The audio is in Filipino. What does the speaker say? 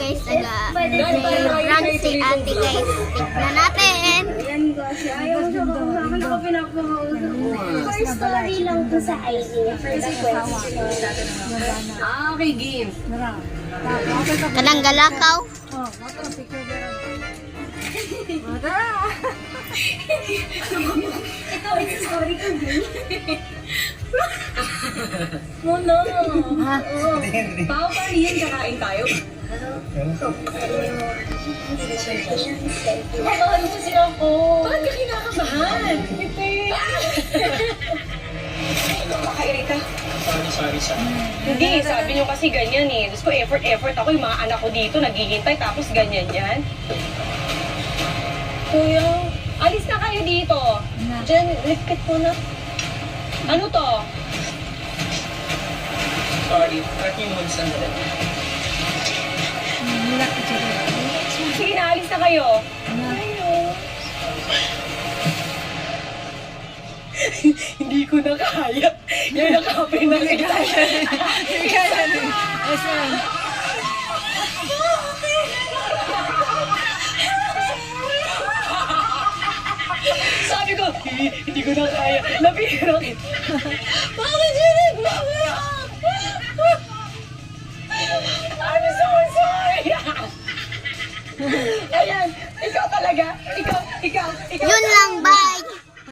guys, nag-run si ate guys. Tignan natin. Ayan kasi, ayaw siya ba kung saan ako pinapakausap. First story lang to sa ID niya. First question. Okay, game. Kanang galakaw. Ikaw, it's story ko, game. Muna. Pao, paano yan? Kakain tayo? Nakahan mo siya po. Bakit ka kinakabahan? Hindi. Makairita. Sorry. Hindi, sabi niyo kasi ganyan eh. Diyos ko, effort ako. Yung mga anak ko dito, naghihintay, tapos ganyan yan. Kuya, alis na kayo dito. Diyan, repeat mo na. Ano to? Sorry, tracking mo sandali. Sige na, alis na kayo. Hindi ko na kaya. Yung nakapin na kita. Sabi ko, hindi ko na kaya. Labiro kita. Bakit yun nagmamaya? I'm so sorry. Ayan, ikaw talaga. Ikaw. Yun lang, bye!